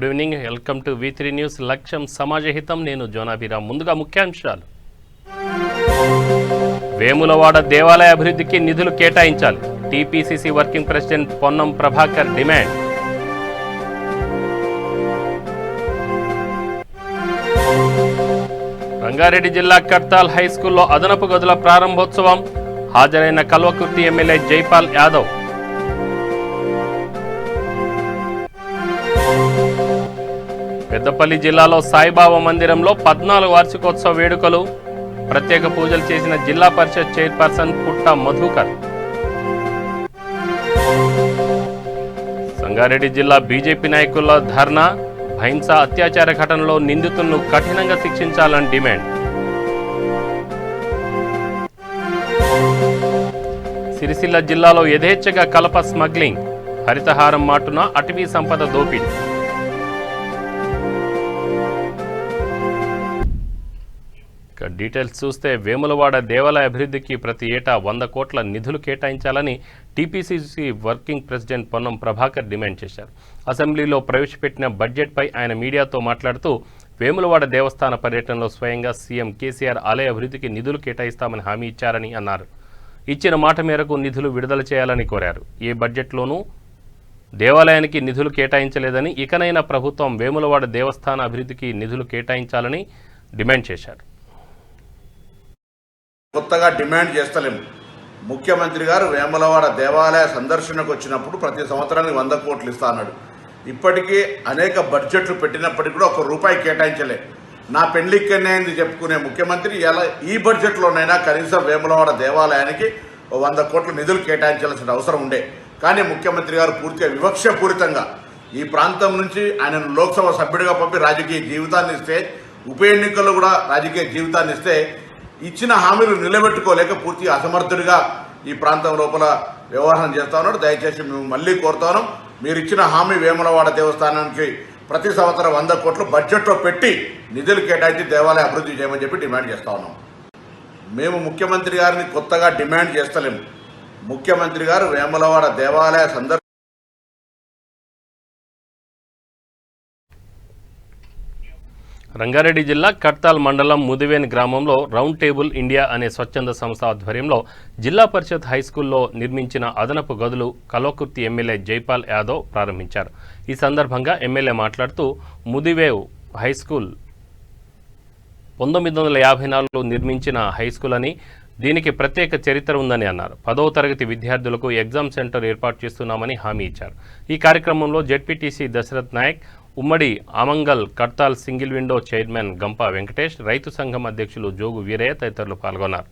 Good evening, welcome to V3 news. లక్ష్యం సమాజహితం. నేను జోనాభిరామ్. ముందుగా ముఖ్యాంశాలు. వేములవాడ దేవాలయ అభివృద్ధికి నిధులు కేటాయించాలి. TPCC working president Ponnam Prabhakar demand. Rangareddy జిల్లా కడ్తాల్ హైస్కూల్లో అదనపు గదుల ప్రారంభోత్సవం. హాజరైన కల్వకుర్తి ఎమ్మెల్యే జైపాల్ యాదవ్. పెద్దపల్లి జిల్లాలో సాయిబాబా మందిరంలో 14 వార్షికోత్సవ వేడుకలు. ప్రత్యేక పూజలు చేసిన జిల్లా పరిషత్ చైర్పర్సన్ పుట్ట మధుకర్. సంగారెడ్డి జిల్లా బీజేపీ నాయకుల ధర్నా. హింసా అత్యాచార ఘటనలో నిందితులను కఠినంగా శిక్షించాలని డిమాండ్. సిరిసిల్ల జిల్లాలో యథేచ్ఛగా కలప స్మగ్లింగ్. హరితహారం మాటున అటవీ సంపద దోపిడీ. డీటెయిల్స్ చూస్తే వేములవాడ దేవాలయ అభివృద్ధికి ప్రతి ఏటా 100 కోట్ల నిధులు కేటాయించాలని TPCC working president Ponnam Prabhakar demand చేశారు. అసెంబ్లీలో ప్రవేశపెట్టిన బడ్జెట్పై ఆయన మీడియాతో మాట్లాడుతూ వేములవాడ దేవస్థాన పర్యటనలో స్వయంగా సీఎం కేసీఆర్ ఆలయ అభివృద్ధికి నిధులు కేటాయిస్తామని హామీ ఇచ్చారని అన్నారు. ఇచ్చిన మాట మేరకు నిధులు విడుదల చేయాలని కోరారు. ఏ బడ్జెట్లోనూ దేవాలయానికి నిధులు కేటాయించలేదని, ఇకనైనా ప్రభుత్వం వేములవాడ దేవస్థాన అభివృద్ధికి నిధులు కేటాయించాలని డిమాండ్ చేశారు. కొత్తగా డిమాండ్ చేస్తలేము. ముఖ్యమంత్రి గారు వేములవాడ దేవాలయ సందర్శనకు వచ్చినప్పుడు ప్రతి సంవత్సరానికి 100 కోట్లు ఇస్తా అన్నాడు. ఇప్పటికీ అనేక బడ్జెట్లు పెట్టినప్పటికీ కూడా 1 రూపాయి కేటాయించలే. నా పెళ్లికెన్నైంది చెప్పుకునే ముఖ్యమంత్రి ఎలా ఈ బడ్జెట్లోనైనా కనీసం వేములవాడ దేవాలయానికి 100 కోట్ల నిధులు కేటాయించాల్సిన అవసరం ఉండే. కానీ ముఖ్యమంత్రి గారు పూర్తిగా వివక్షపూరితంగా ఈ ప్రాంతం నుంచి ఆయనను లోక్సభ సభ్యుడిగా పంపి రాజకీయ జీవితాన్ని ఇస్తే, ఉప ఎన్నికల్లో కూడా రాజకీయ జీవితాన్ని ఇస్తే, ఇచ్చిన హామీలు నిలబెట్టుకోలేక పూర్తిగా అసమర్థుడిగా ఈ ప్రాంతం లోపల వ్యవహారం చేస్తా ఉన్నాడు. దయచేసి మేము మళ్ళీ కోరుతాను, మీరు ఇచ్చిన హామీ వేములవాడ దేవస్థానానికి ప్రతి సంవత్సరం 100 కోట్లు బడ్జెట్లో పెట్టి నిధులు కేటాయించి దేవాలయ అభివృద్ధి చేయమని చెప్పి డిమాండ్ చేస్తా ఉన్నాం. మేము ముఖ్యమంత్రి గారిని కొత్తగా డిమాండ్ చేస్తలేము. ముఖ్యమంత్రి గారు వేములవాడ దేవాలయ రంగారెడ్డి జిల్లా కడ్తాల్ మండలం ముదివేన్ గ్రామంలో రౌండ్ టేబుల్ ఇండియా అనే స్వచ్ఛంద సంస్థ ఆధ్వర్యంలో జిల్లా పరిషత్ హైస్కూల్లో నిర్మించిన అదనపు గదులు కల్వకుర్తి ఎమ్మెల్యే జైపాల్ యాదవ్ ప్రారంభించారు. ఈ సందర్భంగా ఎమ్మెల్యే మాట్లాడుతూ ముదివేవ్ హైస్కూల్ 1954లో నిర్మించిన హైస్కూల్ అని, దీనికి ప్రత్యేక చరిత్ర ఉందని అన్నారు. 10వ తరగతి విద్యార్థులకు ఎగ్జామ్ సెంటర్ ఏర్పాటు చేస్తున్నామని హామీ ఇచ్చారు. ఈ కార్యక్రమంలో జెడ్పీటీసీ దశరథ్ నాయక్, ఉమ్మడి Amangal Kadthal single window chairman గంప వెంకటేష్, రైతు సంఘం అధ్యక్షులు జోగు వీరయ్య తదితరులు పాల్గొన్నారు.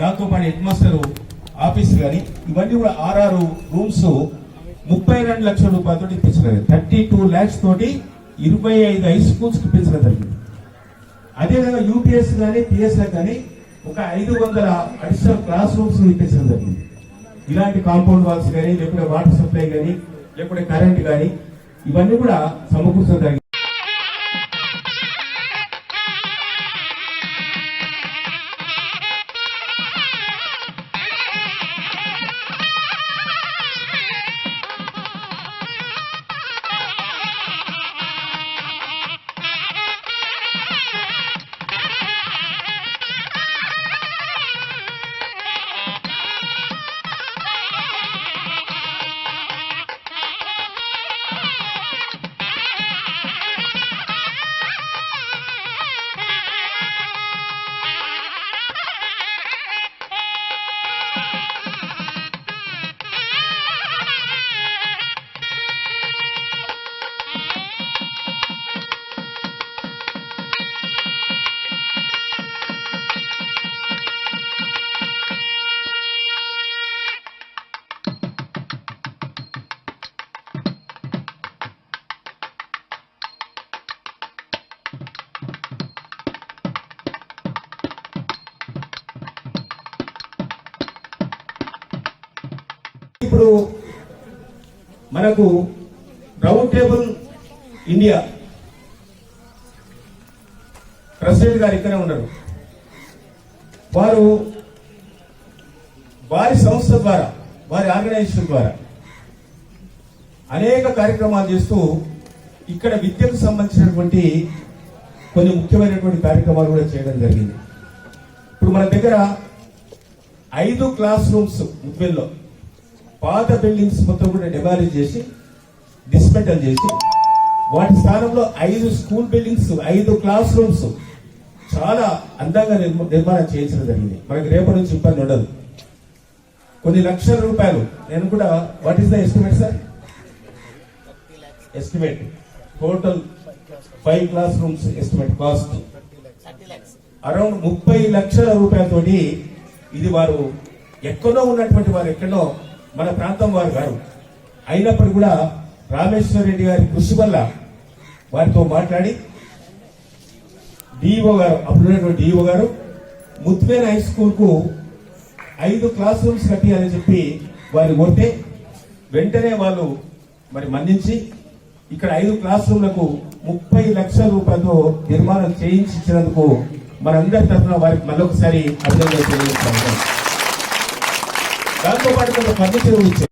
దాంతో పాటు హెడ్ మాస్టర్ ఆఫీస్ కానీ ఇవన్నీ కూడా 6 రూమ్స్ 32 లక్షల రూపాయలతో ఇప్పించలేదు. 32 lakhs తోటి 25 హై స్కూల్స్ ఇప్పించడం జరిగింది. అదేవిధంగా యూపీఎస్ కానీ పిఎస్ఎస్ కానీ ఒక 500 అడిషనల్ క్లాస్ రూమ్స్ ఇప్పించడం జరిగింది. ఇలాంటి కాంపౌండ్ వాల్స్ కానీ, లేకపోతే వాటర్ సప్లై కానీ, లేకపోతే కరెంట్ కానీ ఇవన్నీ కూడా సమకూర్చడం జరిగింది. ఇప్పుడు మనకు రౌండ్ టేబుల్ ఇండియా ప్రెసిడెంట్ గారు ఇక్కడే ఉన్నారు. వారి సంస్థ ద్వారా, వారి ఆర్గనైజేషన్ ద్వారా అనేక కార్యక్రమాలు చేస్తూ ఇక్కడ విద్యకు సంబంధించినటువంటి కొన్ని ముఖ్యమైనటువంటి కార్యక్రమాలు కూడా చేయడం జరిగింది. ఇప్పుడు మన దగ్గర 5 క్లాస్ రూమ్స్ ముద్వెల్లో పాత బిల్డింగ్స్ మొత్తం కూడా డెమాలిష్ చేసి డిస్మెంటల్ చేసి వాటి స్థానంలో 5 స్కూల్ బిల్డింగ్స్ 5 క్లాస్ రూమ్స్ చాలా అందంగా నిర్మాణం చేయించడం జరిగింది. మనకి రేపటి నుంచి ఇబ్బంది ఉండదు. కొన్ని లక్షల రూపాయలు. నేను కూడా what is the estimate sir? Estimate total 5 class rooms estimate cost around 30 లక్షల రూపాయలతోటి ఇది వారు ఎక్కడో ఉన్నటువంటి వారు ఎక్కడో మన ప్రాంతం వారు గారు అయినప్పుడు కూడా రామేశ్వర రెడ్డి గారి కృషి వల్ల వారితో మాట్లాడి డిఓ గారు అప్పుడున్నటువంటి డిఓ గారు ముత్వేన్ హై స్కూల్ కు 5 క్లాస్ రూమ్స్ కట్టియాలని చెప్పి వారు కోరితే వెంటనే వాళ్ళు మరి మన్నించి ఇక్కడ 5 క్లాస్ రూమ్లకు 30 లక్షల రూపాయలతో నిర్మాణం చేయించినందుకు మనందరి తరఫున వారికి మరొకసారి అభినందనలు తెలియజేస్తాను. దాంతో పాటు కొంత ఫర్నిచర్ ఇచ్చారు.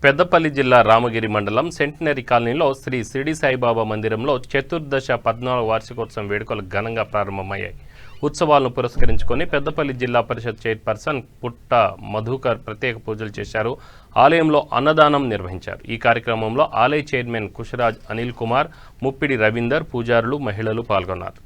పెద్దపల్లి జిల్లా రామగిరి మండలం సెంటినరీ కాలనీలో శ్రీ షిరిడి సాయిబాబా మందిరంలో చతుర్దశ 14వ వార్షికోత్సవం వేడుకలు ఘనంగా ప్రారంభమయ్యాయి. ఉత్సవాలను పురస్కరించుకొని పెద్దపల్లి జిల్లా పరిషత్ చైర్పర్సన్ పుట్ట మధుకర్ ప్రత్యేక పూజలు చేశారు. ఆలయంలో అన్నదానం నిర్వహించారు. ఈ కార్యక్రమంలో ఆలయ చైర్మన్ కుషరాజ్ అనిల్ కుమార్, ముప్పిడి రవీందర్, పూజారులు, మహిళలు పాల్గొన్నారు.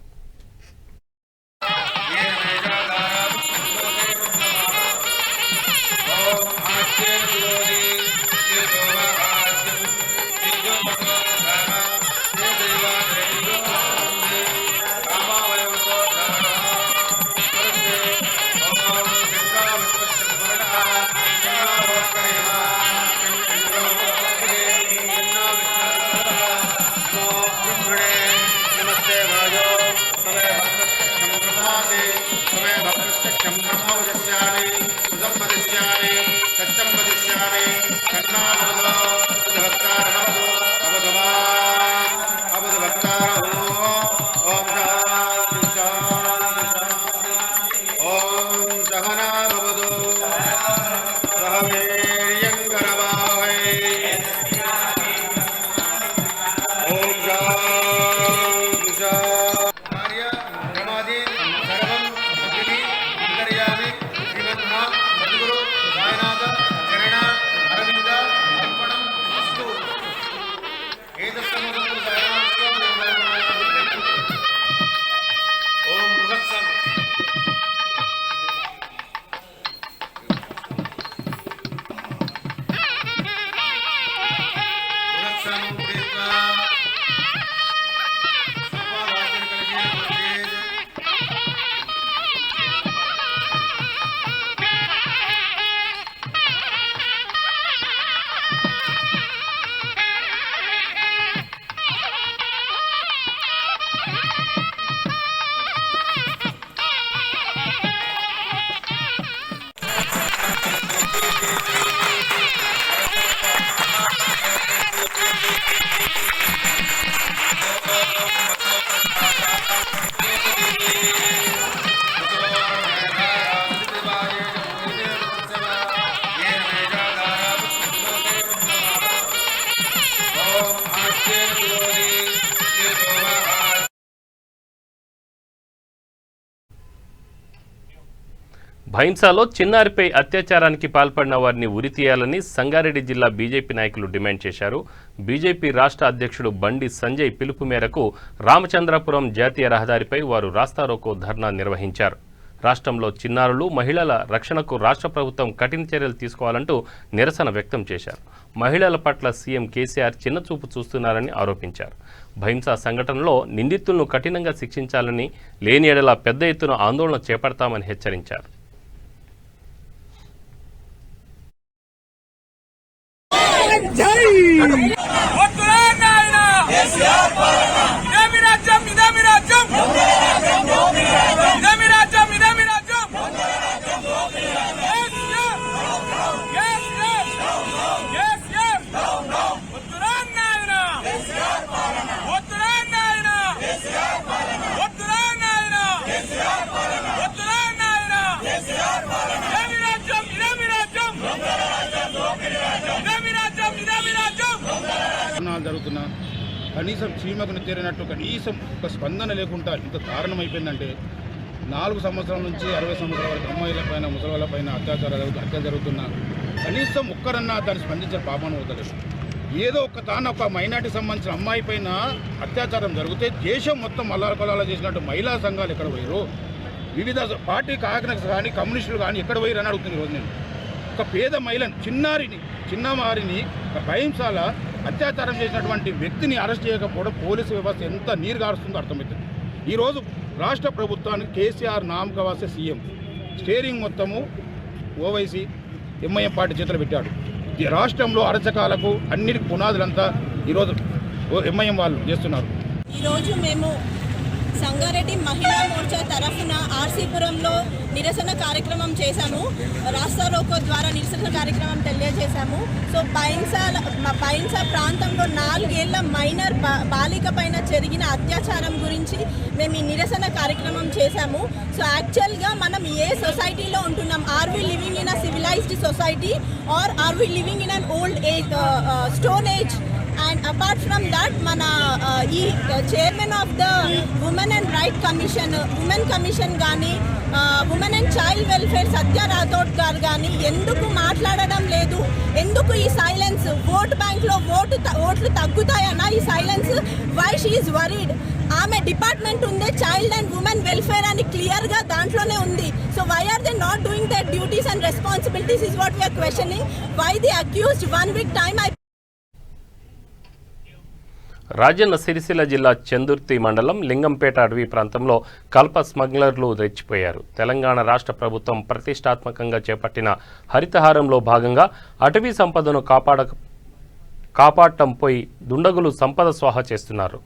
భైంసాలో చిన్నారిపై అత్యాచారానికి పాల్పడిన వారిని ఉరితీయాలని సంగారెడ్డి జిల్లా బీజేపీ నాయకులు డిమాండ్ చేశారు. బీజేపీ రాష్ట్ర అధ్యక్షుడు బండి సంజయ్ పిలుపు మేరకు రామచంద్రపురం జాతీయ రహదారిపై వారు రాస్తారోకో ధర్నా నిర్వహించారు. రాష్ట్రంలో చిన్నారులు, మహిళల రక్షణకు రాష్ట్ర ప్రభుత్వం కఠిన చర్యలు తీసుకోవాలంటూ నిరసన వ్యక్తం చేశారు. మహిళల పట్ల సీఎం కేసీఆర్ చిన్నచూపు చూస్తున్నారని ఆరోపించారు. భైంసా సంఘటనలో నిందితులను కఠినంగా శిక్షించాలని, లేని ఎడల పెద్ద ఎత్తున ఆందోళన చేపడతామని హెచ్చరించారు. కార్యక్రమాలు జరుగుతున్నా కనీసం చీమకుని తీరినట్టు కనీసం ఒక స్పందన లేకుండా ఇంత దారుణం అయిపోయిందంటే 4 సంవత్సరాల నుంచి 60 సంవత్సరాల వరకు అమ్మాయిలపైన ముసలివాళ్ళపైన హత్య జరుగుతున్నా కనీసం ఒక్కరన్నా దాన్ని స్పందించే పాపం అవుతుంది. ఏదో ఒక మైనార్టీ సంబంధించిన అమ్మాయి పైన అత్యాచారం జరిగితే దేశం మొత్తం అల్లాకొల్లాల చేసినట్టు మహిళా సంఘాలు ఎక్కడ పోయారు, వివిధ పార్టీ కాంగ్రెస్ కానీ కమ్యూనిస్టులు కానీ ఎక్కడ పోయారు అని అడుగుతుంది. ఈరోజు నేను ఒక పేద మహిళను చిన్నవారిని భయంసాల అత్యాచారం చేసినటువంటి వ్యక్తిని అరెస్ట్ చేయకపోవడం పోలీసు వ్యవస్థ ఎంత నీరు గారుస్తుందో అర్థమవుతుంది. ఈరోజు రాష్ట్ర ప్రభుత్వానికి కేసీఆర్ నామకవాసే సీఎం, స్టీరింగ్ మొత్తము ఓవైసీ ఎంఐఎం పార్టీ చేతులు పెట్టాడు. ఈ రాష్ట్రంలో అరచకాలకు అన్నిటికి పునాదులంతా ఈరోజు ఎంఐఎం వాళ్ళు చేస్తున్నారు. ఈరోజు మేము సంగారెడ్డి మహిళా మోర్చా తరఫున ఆర్సీపురంలో నిరసన కార్యక్రమం చేశాము. రాస్తా రోకో ద్వారా నిరసన కార్యక్రమం తెలియజేశాము. సో బైన్సా ప్రాంతంలో 4 ఏళ్ల మైనర్ బాలిక పైన జరిగిన అత్యాచారం గురించి మేము ఈ నిరసన కార్యక్రమం చేశాము. సో యాక్చువల్గా మనం ఏ సొసైటీలో ఉంటున్నాం, are we living in a civilised society or are we living in an old age stone age? And apart from that మన ఈ chairman of the women and right commission, women commission కానీ women and child welfare Satya Rathod గారు కానీ ఎందుకు మాట్లాడడం లేదు? ఎందుకు ఈ సైలెన్స్? ఓట్ బ్యాంక్లో ఓట్లు తగ్గుతాయన్నా ఈ silence? Why she is worried? ఆమె డిపార్ట్మెంట్ ఉంది చైల్డ్ అండ్ ఉమెన్ వెల్ఫేర్ అని క్లియర్గా దాంట్లోనే ఉంది. So why are they not doing their duties and responsibilities is what we're questioning. Why the accused 1 week time? Rajanna Sircilla జిల్లా చందుర్తి మండలం లింగంపేట అడవి ప్రాంతంలో కల్ప స్మగ్లర్లు రెచ్చిపోయారు. తెలంగాణ రాష్ట్ర ప్రభుత్వం ప్రతిష్టాత్మకంగా చేపట్టిన హరితహారంలో భాగంగా అటవీ సంపదను కాపాడటంపై దుండగులు సంపద స్వాహా చేస్తున్నారు.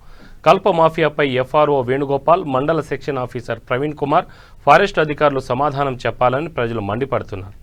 కల్ప మాఫియాపై ఎఫ్ఆర్ఓ వేణుగోపాల్, మండల section officer Praveen Kumar, forest అధికారులు సమాధానం చెప్పాలని ప్రజలు మండిపడుతున్నారు.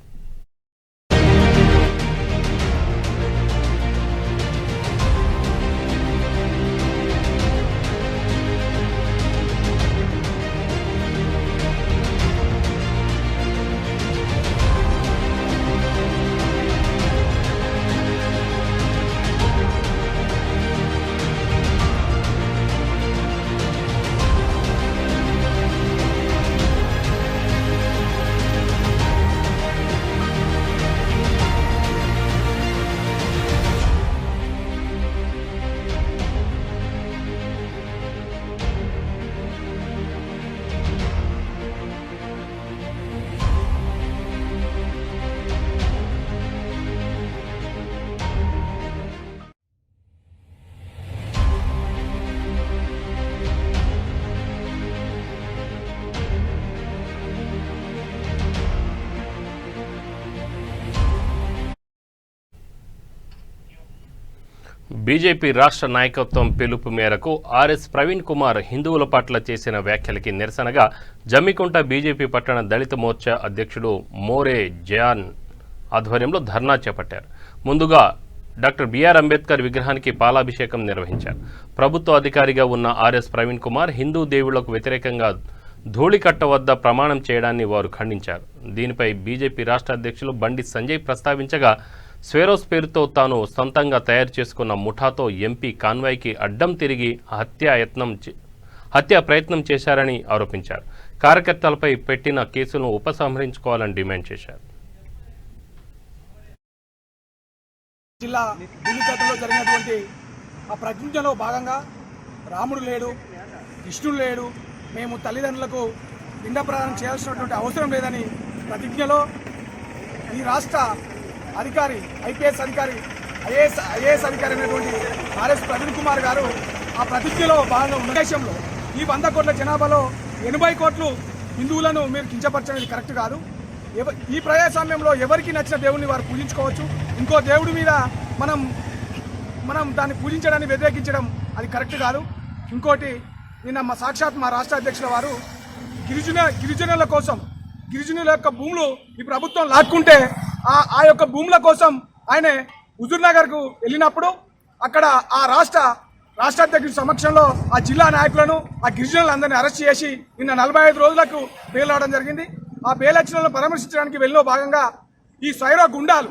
బీజేపీ రాష్ట్ర నాయకత్వం పిలుపు మేరకు ఆర్ఎస్ ప్రవీణ్ కుమార్ హిందువుల పట్ల చేసిన వ్యాఖ్యలకి నిరసనగా జమ్మికుంట బీజేపీ పట్టణ దళిత మోర్చా అధ్యక్షుడు మోరే జయాన్ ఆధ్వర్యంలో ధర్నా చేపట్టారు. ముందుగా డాక్టర్ బిఆర్ అంబేద్కర్ విగ్రహానికి పాలాభిషేకం నిర్వహించారు. ప్రభుత్వ అధికారిగా ఉన్న ఆర్ఎస్ ప్రవీణ్ కుమార్ హిందూ దేవుళ్లకు వ్యతిరేకంగా ధూళికట్ట వద్ద ప్రమాణం చేయడాన్ని వారు ఖండించారు. దీనిపై బీజేపీ రాష్ట్ర అధ్యక్షులు బండి సంజయ్ ప్రస్తావించగా, స్వేరోస్ పేరుతో తాను సొంతంగా తయారు చేసుకున్న ముఠాతో ఎంపీ కాన్వాయ్కి అడ్డం తిరిగి హత్యా ప్రయత్నం చేశారని ఆరోపించారు. కార్యకర్తలపై పెట్టిన కేసులను ఉపసంహరించుకోవాలని డిమాండ్ చేశారు. జిల్లా ఢిల్లీలో జరిగినటువంటి ఆ ప్రతిజ్ఞలో భాగంగా రాముడు లేడు, కృష్ణుడు లేడు, మేము తల్లిదండ్రులకు పిండ ప్రదానం చేయాల్సినటువంటి అవసరం లేదని ప్రతిజ్ఞలో ఈ రాష్ట్ర అధికారి, ఐపీఎస్ అధికారి, ఐఏఎస్ అధికారి అయినటువంటి ఆర్ఎస్ ప్రవీణ్ కుమార్ గారు ఆ ప్రతిజ్ఞలో భాగంగా ఉన్న దేశంలో ఈ 100 కోట్ల జనాభాలో 80 కోట్లు హిందువులను మీరు కించపరచడం కరెక్ట్ కాదు. ఈ ప్రజాస్వామ్యంలో ఎవరికి నచ్చిన దేవుడిని వారు పూజించుకోవచ్చు. ఇంకో దేవుడి మీద మనం దాన్ని పూజించడాన్ని వ్యతిరేకించడం అది కరెక్ట్ కాదు. ఇంకోటి, నిన్న సాక్షాత్ మా రాష్ట్ర అధ్యక్షుల వారు గిరిజనుల కోసం, గిరిజనుల యొక్క భూములు ఈ ప్రభుత్వం లాక్కుంటే ఆ యొక్క భూముల కోసం ఆయన హుజూర్ నగర్కు వెళ్ళినప్పుడు అక్కడ ఆ రాష్ట్ర అధ్యక్షుడి సమక్షంలో ఆ జిల్లా నాయకులను, ఆ గిరిజనులందరినీ అరెస్ట్ చేసి నిన్న 45 రోజులకు బెయిల్ రావడం జరిగింది. ఆ బెయిల్ యాక్షన్లను పరామర్శించడానికి వెళ్ళిన భాగంగా ఈ స్వైరో గుండాలు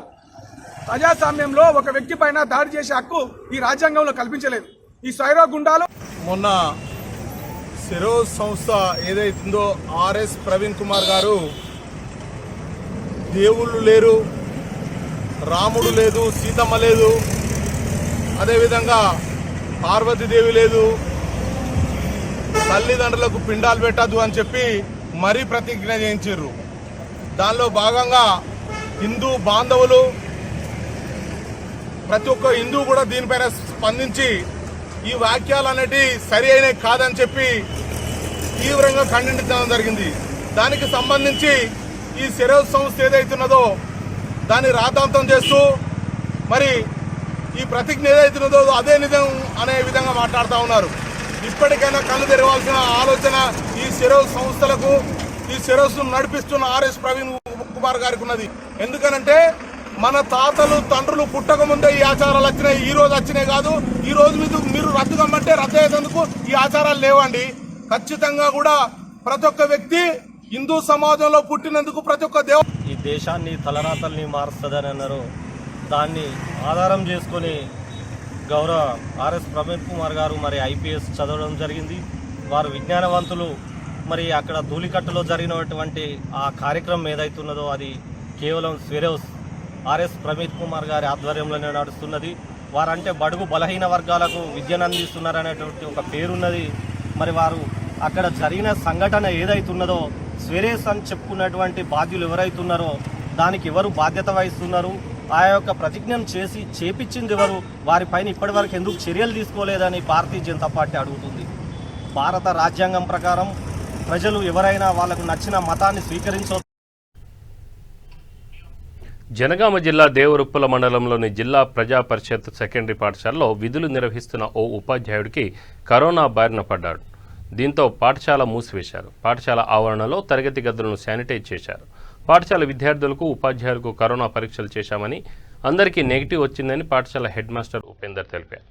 ప్రజాస్వామ్యంలో ఒక వ్యక్తి పైన దాడి చేసే హక్కు ఈ రాజ్యాంగంలో కల్పించలేదు. ఈ స్వైరో గుండాలు మొన్న సెరోజ్ సంస్థ ఏదైతుందో ఆర్ఎస్ ప్రవీణ్ కుమార్ గారు దేవుళ్ళు లేరు, రాముడు లేదు, సీతమ్మ లేదు, అదేవిధంగా పార్వతీదేవి లేదు, తల్లిదండ్రులకు పిండాలు పెట్టద్దు అని చెప్పి మరీ ప్రతిజ్ఞ చేయించారు. దానిలో భాగంగా హిందూ బాంధవులు ప్రతి ఒక్క హిందూ కూడా దీనిపైన స్పందించి ఈ వాక్యాలు అనేటివి సరి అయినవి కాదని చెప్పి తీవ్రంగా ఖండించడం జరిగింది. దానికి సంబంధించి ఈ సెరోజ్ సంస్థ ఏదైతున్నదో దాన్ని రాద్ధాంతం చేస్తూ మరి ఈ ప్రతిజ్ఞ ఏదైతున్నదో అదే నిజం అనే విధంగా మాట్లాడుతూ ఉన్నారు. ఇప్పటికైనా కళ్ళు తెరవాల్సిన ఆలోచన ఈ సెరోజ్ సంస్థలకు, ఈ సెరోజ్ నడిపిస్తున్న ఆర్ఎస్ ప్రవీణ్ కుమార్ గారికి ఉన్నది. ఎందుకనంటే మన తాతలు తండ్రులు పుట్టక ముందే ఈ ఆచారాలు వచ్చినాయి, ఈ రోజు వచ్చినాయి కాదు. ఈ రోజు మీరు రద్దు కమ్మంటే రద్దు అయ్యేందుకు ఈ ఆచారాలు లేవండి. ఖచ్చితంగా కూడా ప్రతి ఒక్క వ్యక్తి హిందూ సమాజంలో పుట్టినందుకు ప్రతి ఒక్క ఈ దేశాన్ని తలరాతల్ని మారుస్తుందని అన్నారు. దాన్ని ఆధారం చేసుకొని గౌరవ ఆర్ఎస్ ప్రవీణ్ కుమార్ గారు మరి ఐపీఎస్ చదవడం జరిగింది. వారు విజ్ఞానవంతులు. మరి అక్కడ ధూళికట్టులో జరిగినటువంటి ఆ కార్యక్రమం ఏదైతున్నదో అది కేవలం సెరోజ్ ఆర్ఎస్ ప్రవీణ్ కుమార్ గారి ఆధ్వర్యంలోనే నడుస్తున్నది. వారంటే బడుగు బలహీన వర్గాలకు విద్యను అందిస్తున్నారనేటువంటి ఒక పేరున్నది. మరి వారు అక్కడ జరిగిన సంఘటన ఏదైతున్నదో సెరోజ్ అని చెప్పుకున్నటువంటి బాధ్యులు ఎవరైతున్నారో దానికి ఎవరు బాధ్యత వహిస్తున్నారు, ఆ యొక్క ప్రతిజ్ఞను చేపించింది ఎవరు, వారిపైన ఇప్పటివరకు ఎందుకు చర్యలు తీసుకోలేదని భారతీయ జనతా పార్టీ అడుగుతుంది. భారత రాజ్యాంగం ప్రకారం ప్రజలు ఎవరైనా వాళ్లకు నచ్చిన మతాన్ని స్వీకరించవచ్చు. జనగామ జిల్లా దేవరుప్పల మండలంలోని జిల్లా ప్రజా పరిషత్ సెకండరీ పాఠశాలలో విధులు నిర్వహిస్తున్న ఓ ఉపాధ్యాయుడికి కరోనా బారిన పడ్డాడు. దీంతో పాఠశాల మూసివేశారు. పాఠశాల ఆవరణలో తరగతి గదులను శానిటైజ్ చేశారు. పాఠశాల విద్యార్థులకు ఉపాధ్యాయులకు కరోనా పరీక్షలు చేశామని, అందరికీ నెగిటివ్ వచ్చిందని పాఠశాల హెడ్ మాస్టర్ ఉపేందర్ తెలిపారు.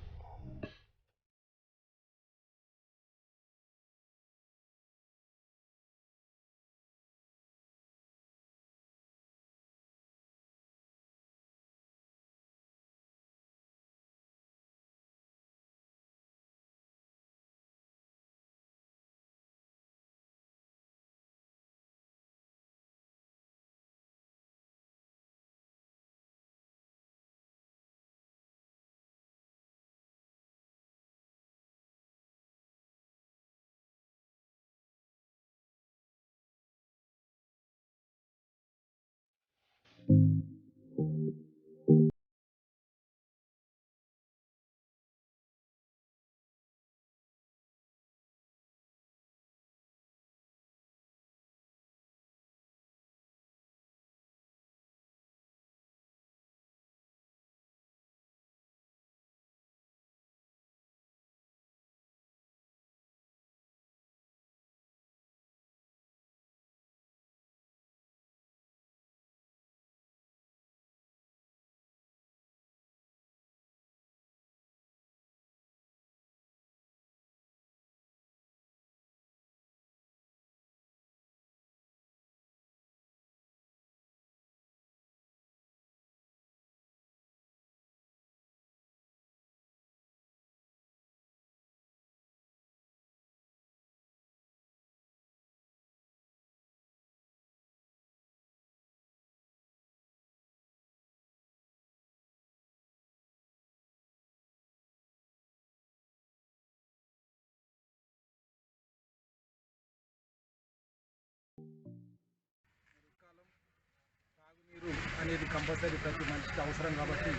నీరు అనేది కంపల్సరీ ప్రతి మనిషికి అవసరం కాబట్టి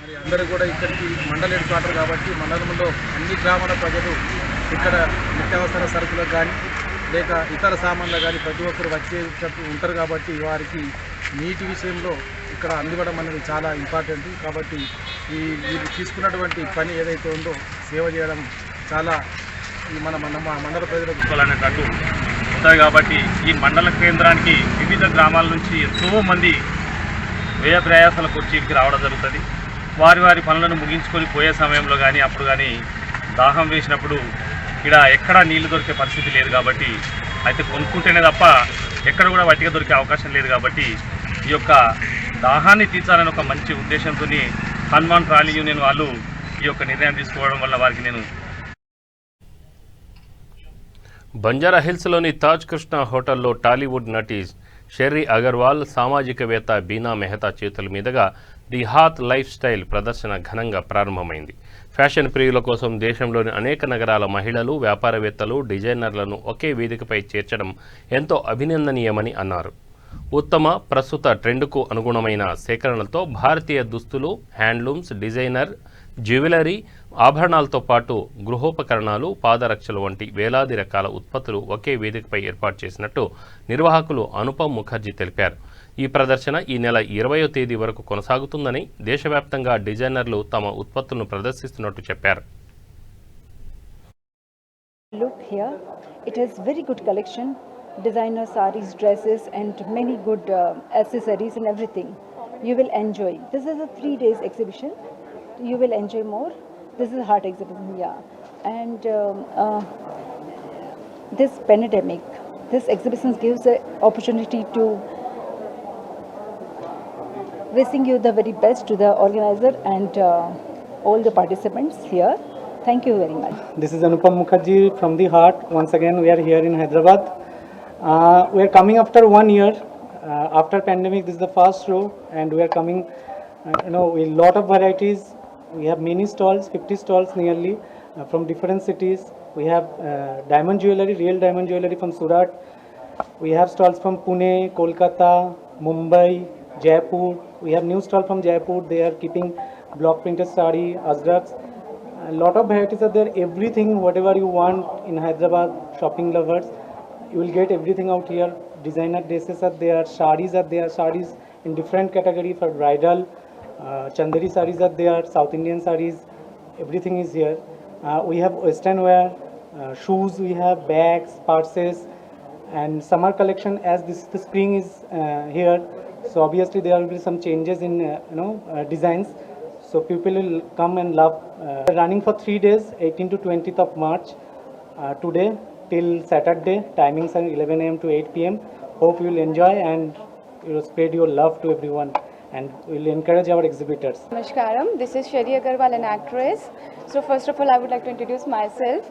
మరి అందరూ కూడా ఇక్కడికి మండల హెడ్ క్వార్టర్ కాబట్టి మండలంలో అన్ని గ్రామాల ప్రజలు ఇక్కడ నిత్యావసర సరుకులకు కానీ లేక ఇతర సామాన్లు కానీ ప్రతి ఒక్కరు వచ్చేటట్టు ఉంటారు కాబట్టి వారికి నీటి విషయంలో ఇక్కడ అందివ్వడం అనేది చాలా ఇంపార్టెంట్. కాబట్టి వీళ్ళు తీసుకున్నటువంటి పని ఏదైతే ఉందో సేవ చేయడం చాలా మన మండల ప్రజలకు అనేటట్టు ఉంటుంది. కాబట్టి ఈ మండల కేంద్రానికి వివిధ గ్రామాల నుంచి ఎంతో మంది వ్యయ ప్రయాసాలకు వచ్చి ఇక్కడికి రావడం జరుగుతుంది. వారి పనులను ముగించుకొని పోయే సమయంలో కానీ అప్పుడు కానీ దాహం వేసినప్పుడు ఇక్కడ ఎక్కడా నీళ్లు దొరికే పరిస్థితి లేదు. కాబట్టి అయితే కొనుక్కుంటేనే తప్ప ఎక్కడ కూడా వట్టిగా దొరికే అవకాశం లేదు. కాబట్టి ఈ యొక్క దాహాన్ని తీర్చాలని ఒక మంచి ఉద్దేశంతో హనుమాన్ ట్రాలీ యూనియన్ వాళ్ళు ఈ యొక్క నిర్ణయం తీసుకోవడం వల్ల వారికి నేను బంజారాహిల్స్లోని తాజ్ కృష్ణ హోటల్లో టాలీవుడ్ నటి షెర్రీ అగర్వాల్, సామాజికవేత్త బీనా మెహతా చేతుల మీదుగా ది హాత్ లైఫ్ స్టైల్ ప్రదర్శన ఘనంగా ప్రారంభమైంది. ఫ్యాషన్ ప్రియుల కోసం దేశంలోని అనేక నగరాల మహిళలు, వ్యాపారవేత్తలు, డిజైనర్లను ఒకే వేదికపై చేర్చడం ఎంతో అభినందనీయమని అన్నారు. ఉత్తమ ప్రస్తుత ట్రెండ్కు అనుగుణమైన సేకరణలతో భారతీయ దుస్తులు, హ్యాండ్లూమ్స్, డిజైనర్, జ్యువెలరీ, ఆభరణాలతో పాటు గృహోపకరణాలు, పాదరక్షలు వంటి వేలాది రకాల ఉత్పత్తులు ఒకే వేదికపై ఏర్పాటు చేసినట్టు నిర్వాహకులు అనుపమ్ ముఖర్జీ తెలిపారు. ఈ ప్రదర్శన ఈ నెల 20వ తేదీ వరకు కొనసాగుతుందని, దేశవ్యాప్తంగా డిజైనర్లు తమ ఉత్పత్తులను ప్రదర్శిస్తున్నట్టు చెప్పారు. Look here, it has very good collection, designer sarees, dresses and many good accessories and everything. You will enjoy. This is a 3 days exhibition. You will enjoy more. This is a heart exhibition, yeah. And this pandemic, this exhibition gives the opportunity to wishing you the very best to the organizer and all the participants here. Thank you very much. This is Anupam Mukherjee from the Heart. Once again, we are here in Hyderabad. We are coming after 1 year. After pandemic, this is the first show, and we are coming, with a lot of varieties. We have many stalls, 50 stalls nearly, from different cities. We have diamond jewelry, real diamond jewelry from Surat. We have stalls from Pune, Kolkata, Mumbai, Jaipur. We have new stall from Jaipur. They are keeping block printed sari, Azraks. A lot of varieties are there. Everything, whatever you want in Hyderabad, shopping lovers, you will get everything out here. Designer dresses are there, sarees are there, sarees in different category for bridal. Chandari sarees are there, South Indian sarees, everything is here. We have western wear, shoes, we have bags, purses, and summer collection. As the spring is here, so obviously there will be some changes in designs. So people will come and love. Running for 3 days, 18th to 20th of March, today till Saturday. Timings are 11 a.m. to 8 p.m. Hope you will enjoy and you will spread your love to everyone. And we'll encourage our exhibitors. Namaskaram, this is Sherry Agarwal, an actress. So first of all, I would like to introduce myself.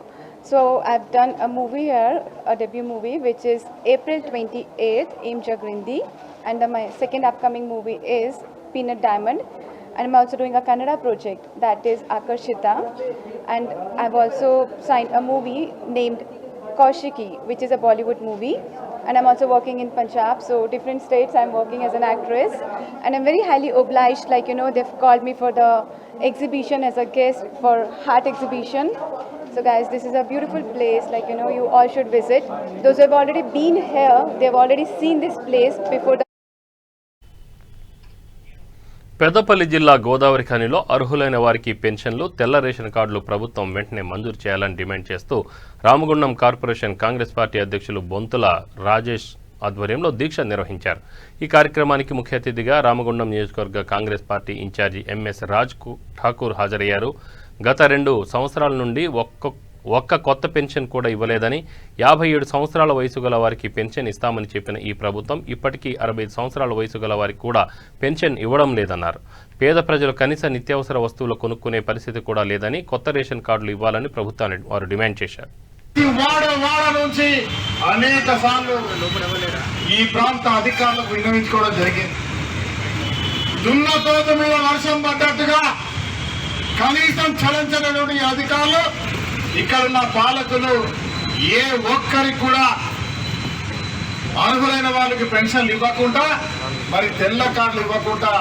So I've done a movie here, a debut movie, which is April 28th, Aim Jagrindi. And my second upcoming movie is Peanut Diamond. And I'm also doing a Kannada project, that is Akarshita. And I've also signed a movie named Kaushiki, which is a Bollywood movie. And I'm also working in Punjab, so different states I'm working as an actress. And I'm very highly obliged, they've called me for the exhibition as a guest for Heart exhibition. So guys, this is a beautiful place, you all should visit. Those who have already been here, they've already seen this place before the Peddapalli జిల్లా గోదావరి ఖనిలో అర్హులైన వారికి పెన్షన్లు, తెల్ల ration కార్డులు ప్రభుత్వం వెంటనే మంజూరు చేయాలని డిమాండ్ చేస్తూ రామగుండం కార్పొరేషన్ కాంగ్రెస్ పార్టీ అధ్యక్షులు బొంతుల రాజేష్ ఆధ్వర్యంలో దీక్ష నిర్వహించారు. ఈ కార్యక్రమానికి ముఖ్య అతిథిగా రామగుండం నియోజకవర్గ Congress party incharge MS Raj Thakur హాజరయ్యారు. గత 2 సంవత్సరాల నుండి ఒక్క కొత్త పెన్షన్ కూడా ఇవ్వలేదని, 57 సంవత్సరాల వయసు గల వారికి పెన్షన్ ఇస్తామని చెప్పిన ఈ ప్రభుత్వం ఇప్పటికీ 65 సంవత్సరాల వయసు గల వారికి కూడా పెన్షన్ ఇవ్వడం లేదన్నారు. పేద ప్రజలు కనీస నిత్యావసర వస్తువులు కొనుక్కునే పరిస్థితి కూడా లేదని, కొత్త రేషన్ కార్డులు ఇవ్వాలని ప్రభుత్వాన్ని వారు డిమాండ్ చేశారు. నుంచి అనేక సార్లు ఈ ప్రాంత అధికారులకు విన్నవించుకోవడం జరిగింది. దున్నపోత మీద వర్షం పడ్డట్టుగా కనీసం చలించినటువంటి అధికారులు, ఇక్కడున్న పాలకులు ఏ ఒక్కరికి కూడా అర్హులైన వాళ్ళకి పెన్షన్లు ఇవ్వకుండా, మరి తెల్ల కార్డులు ఇవ్వకుండా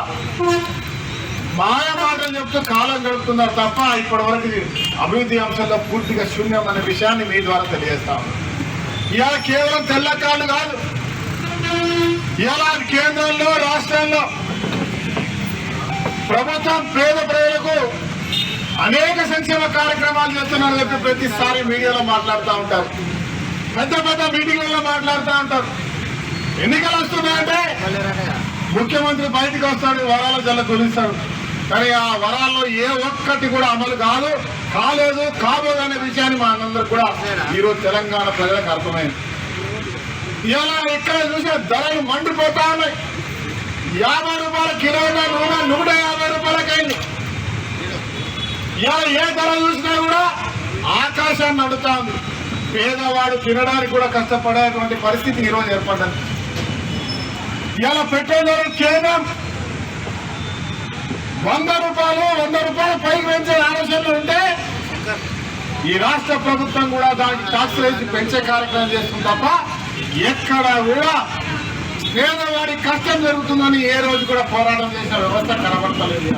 మాయమాటలు చెప్తూ కాలం గడుపుతున్నారు తప్ప ఇప్పటి వరకు అభివృద్ధి అంశాల్లో పూర్తిగా శూన్యం అనే విషయాన్ని మీ ద్వారా తెలియజేస్తాం. ఇవాళ కేవలం తెల్ల కార్డు కాదు, ఇవాళ కేంద్రంలో రాష్ట్రంలో ప్రభుత్వం పేద ప్రజలకు అనేక సంక్షేమ కార్యక్రమాలు చేస్తున్నారు చెప్పి ప్రతిసారి మీడియాలో మాట్లాడుతూ ఉంటారు, పెద్ద పెద్ద మీటింగ్లలో మాట్లాడుతూ ఉంటారు. ఎన్నికలు వస్తున్నాయంటే ముఖ్యమంత్రి బయటకు వస్తాడు, వరాల జల్ల గురిస్తాడు, కానీ ఆ వరాల్లో ఏ ఒక్కటి కూడా అమలు కాలేదు కాబోదు అనే విషయాన్ని మా అందరూ కూడా ఈరోజు తెలంగాణ ప్రజలకు అర్థమైంది. ఇలా ఎక్కడ చూసే ధరలు మండిపోతా ఉన్నాయి. 50 రూపాయల కిలో ఉన్న నూనె 150 రూపాయలకైంది. ఇవాళ ఏ ధర చూసినా కూడా ఆకాశాన్ని అడుగుతా ఉంది. పేదవాడు తినడానికి కూడా కష్టపడేటువంటి పరిస్థితి ఈరోజు ఏర్పడ్డది. ఇవాళ పెట్రోల్ ధరలు కేవలం 100 రూపాయలు పైకి పెంచే ఆలోచనలు ఉంటే ఈ రాష్ట్ర ప్రభుత్వం కూడా దానికి టాక్స్ రేట్ పెంచే కార్యక్రమం చేస్తుంది తప్ప ఎక్కడ కూడా పేదవాడి కష్టం జరుగుతుందని ఏ రోజు కూడా పోరాటం చేసిన వ్యవస్థ కనబడతలేదు.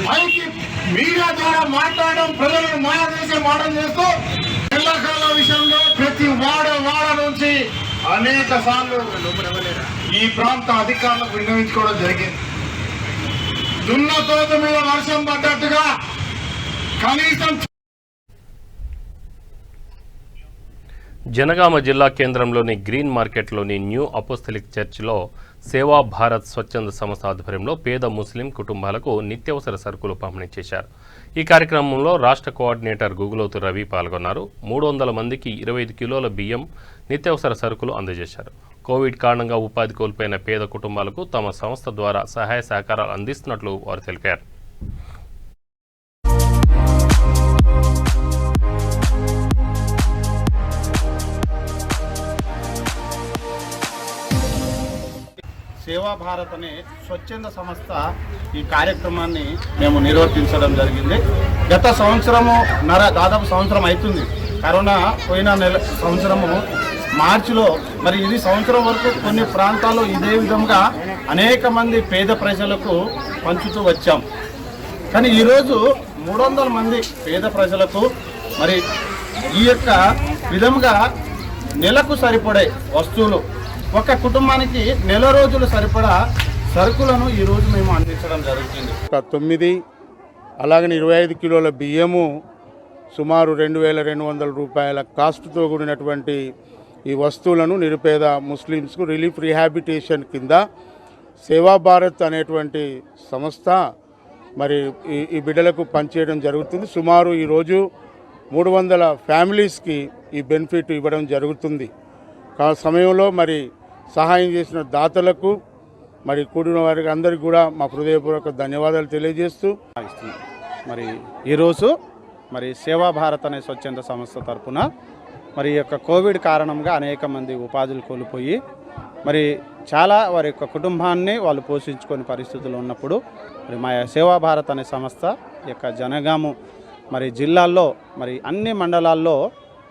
పైకి మీడియా ద్వారా మాట్లాడడం, ప్రజలను మాయ చేసే మాటలు చేస్తూ తెల్లకాల విషయంలో ప్రతి వాడ నుంచి అనేక సార్లు ఈ ప్రాంత అధికారులకు విన్నవించుకోవడం జరిగింది. దున్నతోత మీద వర్షం పడ్డట్టుగా కనీసం జనగామ జిల్లా కేంద్రంలోని గ్రీన్ మార్కెట్లోని న్యూ అపోస్తలిక్ చర్చిలో సేవా భారత్ స్వచ్ఛంద సంస్థ ఆధ్వర్యంలో పేద ముస్లిం కుటుంబాలకు నిత్యావసర సరుకులు పంపిణీ చేశారు. ఈ కార్యక్రమంలో రాష్ట్ర కోఆర్డినేటర్ గుగులోతు రవి పాల్గొన్నారు. 300 మందికి 25 కిలోల బియ్యం, నిత్యావసర సరుకులు అందజేశారు. కోవిడ్ కారణంగా ఉపాధి కోల్పోయిన పేద కుటుంబాలకు తమ సంస్థ ద్వారా సహాయ సహకారాలు అందిస్తున్నట్లు వారు తెలిపారు. సేవా భారత్ అనే స్వచ్ఛంద సంస్థ ఈ కార్యక్రమాన్ని మేము నిర్వర్తించడం జరిగింది. గత దాదాపు సంవత్సరం అవుతుంది. కరోనా పోయిన సంవత్సరము మార్చిలో మరి ఇది సంవత్సరం వరకు కొన్ని ప్రాంతాల్లో ఇదే విధంగా అనేక మంది పేద ప్రజలకు పంచుతూ వచ్చాం. కానీ ఈరోజు 300 మంది పేద ప్రజలకు మరి ఈ యొక్క విధంగా నెలకు సరిపడే వస్తువులు, ఒక కుటుంబానికి నెల రోజులు సరిపడా సరుకులను ఈరోజు మేము అందించడం జరుగుతుంది. 9 అలాగని 25 కిలోల బియ్యము, సుమారు 2200 రూపాయల కాస్ట్తో కూడినటువంటి ఈ వస్తువులను నిరుపేద ముస్లిమ్స్కు రిలీఫ్ రీహాబిటేషన్ కింద సేవా భారత్ అనేటువంటి సంస్థ మరి ఈ బిడ్డలకు పనిచేయడం జరుగుతుంది. సుమారు ఈరోజు 300 ఫ్యామిలీస్కి ఈ బెనిఫిట్ ఇవ్వడం జరుగుతుంది. ఆ సమయంలో మరి సహాయం చేసిన దాతలకు మరి కూడిన వారికి అందరికీ కూడా మా హృదయపూర్వక ధన్యవాదాలు తెలియజేస్తూ మరి ఈరోజు మరి సేవా భారత్ అనే స్వచ్ఛంద సంస్థ తరఫున మరి ఈ యొక్క కోవిడ్ కారణంగా అనేక మంది ఉపాధులు కోల్పోయి మరి చాలా వారి యొక్క కుటుంబాన్ని వాళ్ళు పోషించుకొని పరిస్థితులు ఉన్నప్పుడు మరి మా సేవా భారత్ అనే సంస్థ యొక్క జనగాము మరి జిల్లాల్లో మరి అన్ని మండలాల్లో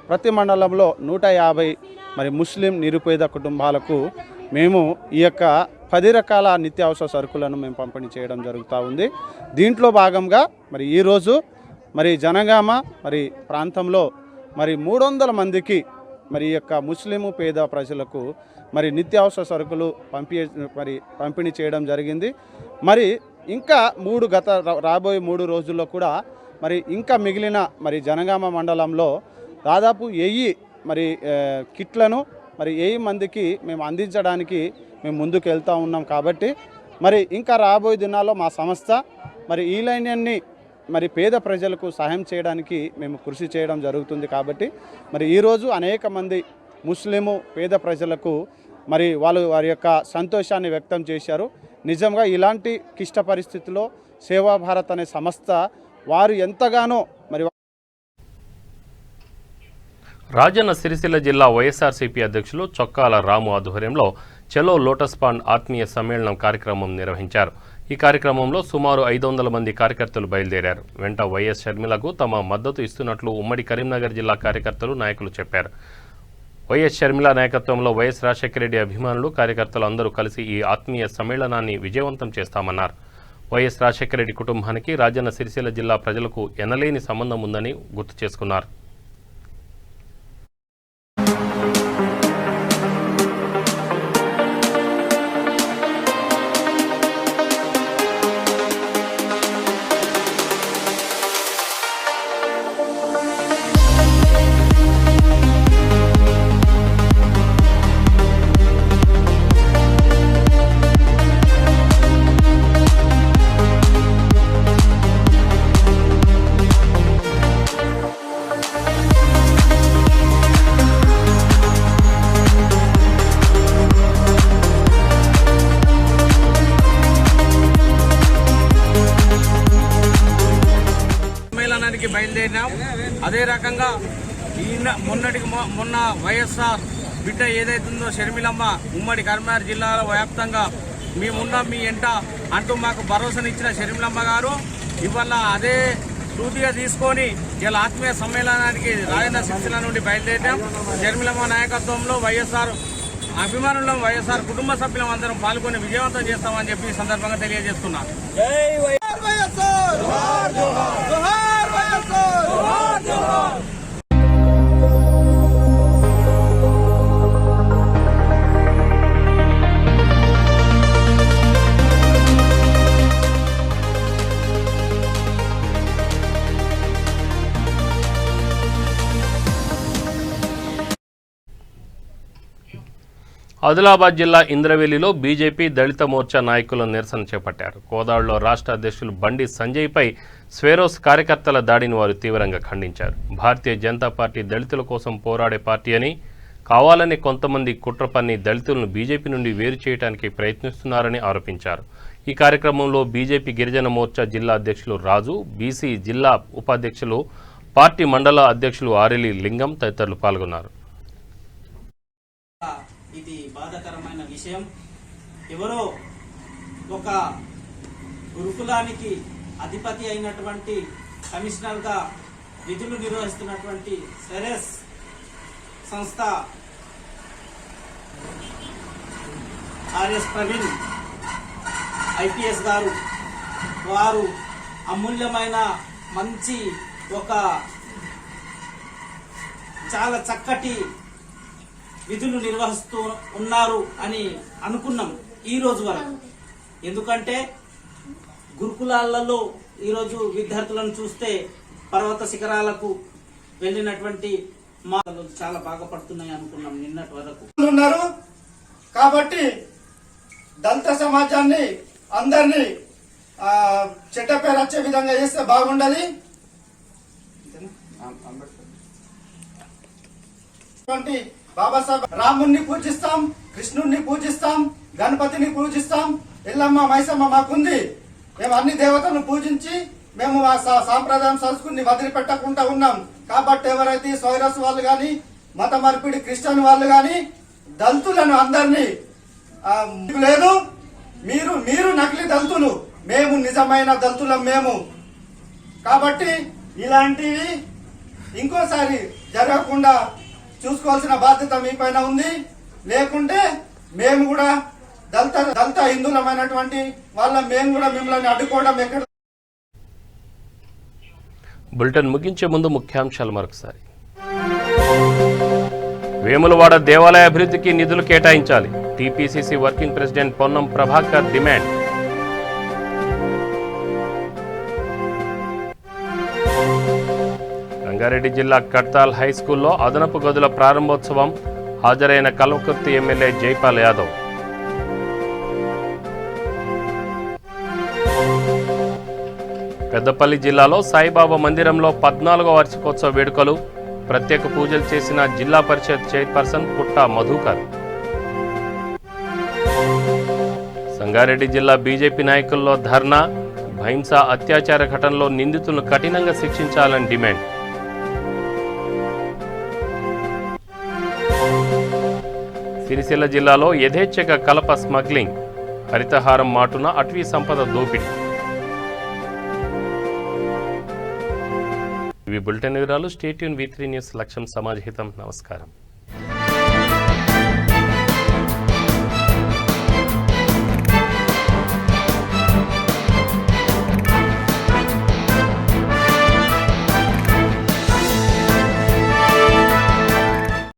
ప్రతి మండలంలో 150 మరి ముస్లిం నిరుపేద కుటుంబాలకు మేము ఈ యొక్క 10 రకాల నిత్యావసర సరుకులను మేము పంపిణీ చేయడం జరుగుతూ ఉంది. దీంట్లో భాగంగా మరి ఈరోజు మరి జనగామ మరి ప్రాంతంలో మరి 300 మందికి మరి ఈ యొక్క ముస్లిము పేద ప్రజలకు మరి నిత్యావసర సరుకులు పంపిణీ చేయడం జరిగింది. మరి ఇంకా రాబోయే 3 రోజుల్లో కూడా మరి ఇంకా మిగిలిన మరి జనగామ మండలంలో దాదాపు 1000 మరి కిట్లను మరి 1000 మందికి మేము అందించడానికి మేము ముందుకు వెళ్తూ ఉన్నాం. కాబట్టి మరి ఇంకా రాబోయే దినాల్లో మా సంస్థ మరి ఈ లైన్యాన్ని మరి పేద ప్రజలకు సహాయం చేయడానికి మేము కృషి చేయడం జరుగుతుంది. కాబట్టి మరి ఈరోజు అనేక మంది ముస్లిము పేద ప్రజలకు మరి వారి యొక్క సంతోషాన్ని వ్యక్తం చేశారు. నిజంగా ఇలాంటి క్లిష్ట పరిస్థితుల్లో సేవా భారత్ అనే సంస్థ వారు ఎంతగానో మరి రాజన్న సిరిసిల్ల జిల్లా వైఎస్ఆర్సీపీ అధ్యక్షులు చొక్కాల రాము ఆధ్వర్యంలో చలో లోటస్ పాండ్ ఆత్మీయ సమ్మేళనం కార్యక్రమం నిర్వహించారు. ఈ కార్యక్రమంలో సుమారు 500 మంది కార్యకర్తలు బయలుదేరారు. వెంట వైఎస్ షర్మిలకు తమ మద్దతు ఇస్తున్నట్లు ఉమ్మడి కరీంనగర్ జిల్లా కార్యకర్తలు, నాయకులు చెప్పారు. వైఎస్ షర్మిల నాయకత్వంలో వైఎస్ రాజశేఖర రెడ్డి అభిమానులు, కార్యకర్తలు అందరూ కలిసి ఈ ఆత్మీయ సమ్మేళనాన్ని విజయవంతం చేస్తామన్నారు. వైఎస్ రాజశేఖర రెడ్డి కుటుంబానికి రాజన్న సిరిసిల్ల జిల్లా ప్రజలకు ఎనలేని సంబంధం ఉందని గుర్తు చేసుకున్నారు. బయలుదేరినాం. అదే రకంగా మొన్న వైఎస్ఆర్ బిడ్డ ఏదైతుందో షర్మిలమ్మ ఉమ్మడి కరీంనగర్ జిల్లాలో వ్యాప్తంగా మేమున్నాం మీ ఎంట అంటూ మాకు భరోసానిచ్చిన షర్మిలమ్మ గారు ఇవాళ అదే సూటిగా తీసుకొని ఇలా ఆత్మీయ సమ్మేళనానికి రాజేంద్ర సిరిసిల్ల నుండి బయలుదేరాం. షర్మిలమ్మ నాయకత్వంలో వైఎస్ఆర్ అభిమానులం వైఎస్ఆర్ కుటుంబ సభ్యులం అందరం పాల్గొని విజయవంతం చేస్తామని చెప్పి ఈ సందర్భంగా తెలియజేస్తున్నాను. ఆదిలాబాద్ జిల్లా ఇంద్రవెల్లిలో బీజేపీ దళిత మోర్చా నాయకులు నిరసన చేపట్టారు. కోదాడులో రాష్ట్ర అధ్యక్షులు బండి సంజయ్పై స్వేరోస్ కార్యకర్తల దాడిని వారు తీవ్రంగా ఖండించారు. భారతీయ జనతా పార్టీ దళితుల కోసం పోరాడే పార్టీ అని, కావాలని కొంతమంది కుట్ర పన్ని దళితులను బీజేపీ నుండి వేరు చేయడానికి ప్రయత్నిస్తున్నారని ఆరోపించారు. ఈ కార్యక్రమంలో బీజేపీ గిరిజన మోర్చా జిల్లా అధ్యక్షులు రాజు, బీసీ జిల్లా ఉపాధ్యక్షులు, పార్టీ మండల అధ్యక్షులు ఆరెలి లింగం తదితరులు పాల్గొన్నారు. ఇది బాధాకరమైన విషయం. ఎవరో ఒక గురుకులానికి అధిపతి అయినటువంటి కమిషనర్గా విధులు నిర్వహిస్తున్నటువంటి సెరెస్ సంస్థ ఆర్ఎస్ ప్రవీణ్ ఐపీఎస్ గారు వారు అమూల్యమైన మంచి ఒక చాలా చక్కటి విధులు నిర్వహిస్తూ ఉన్నారు అని అనుకున్నాం ఈ రోజు వరకు. ఎందుకంటే గురుకులాలలో ఈరోజు విద్యార్థులను చూస్తే పర్వత శిఖరాలకు వెళ్ళినటువంటి మాటలు చాలా బాగుపడుతున్నాయి అనుకున్నాం నిన్నటి వరకు. ఉన్నారు కాబట్టి దళిత సమాజాన్ని అందరినీ చెడ్డ పేరు వచ్చే విధంగా చేస్తే బాగుండాలి. బాబాసాహెబ్ రాముణ్ణి పూజిస్తాం, కృష్ణుణ్ణి పూజిస్తాం, గణపతిని పూజిస్తాం, ఎల్లమ్మ మైసమ్మ మాకుంది. మేము అన్ని దేవతలను పూజించి మేము ఆ సాంప్రదాయం సంస్కృతిని వదిలిపెట్టకుండా ఉన్నాం. కాబట్టి ఎవరైతే సైరస్ వాళ్ళు కానీ మత మార్పిడి క్రిస్టియన్ వాళ్ళు కానీ దళితులను అందరినీ లేదు, మీరు నకిలీ దళితులు, మేము నిజమైన దళితులం మేము. కాబట్టి ఇలాంటివి ఇంకోసారి జరగకుండా చూసుకోవాల్సిన బాధ్యత మీ పైన ఉంది. లేకుంటే మేము కూడా దళిత హిందువులమైనటువంటి మేము కూడా మిమ్మల్ని అడ్డుకోవడం ఎక్కడ. బులెటిన్ ముగించే ముందు ముఖ్యాంశాలు మరొకసారి. వేములవాడ దేవాలయ అభివృద్ధికి నిధులు కేటాయించాలి, TPCC working president Ponnam Prabhakar demand. Rangareddy జిల్లా కడ్తాల్ హైస్కూల్లో అదనపు గదుల ప్రారంభోత్సవం, హాజరైన కల్వకుర్తి ఎమ్మెల్యే జైపాల్ యాదవ్. పెద్దపల్లి జిల్లాలో సాయిబాబా మందిరంలో 14వ వార్షికోత్సవ వేడుకలు, ప్రత్యేక పూజలు చేసిన జిల్లా పరిషత్ చైర్పర్సన్ పుట్ట మధుకర్. సంగారెడ్డి జిల్లా బీజేపీ నాయకుల్లో ధర్నా, భైంసా అత్యాచార ఘటనలో నిందితులను కఠినంగా శిక్షించాలని డిమాండ్. సిరిసిల్ల జిల్లాలో యథేచ్ఛగా కలప స్మగ్లింగ్, హరితహారం మాటున అటవీ సంపద దోపిడీ. ఇవి బులెటిన్ వివరాలు. Stay tune V3 news. లక్ష్యం సమాజహితం. నమస్కారం.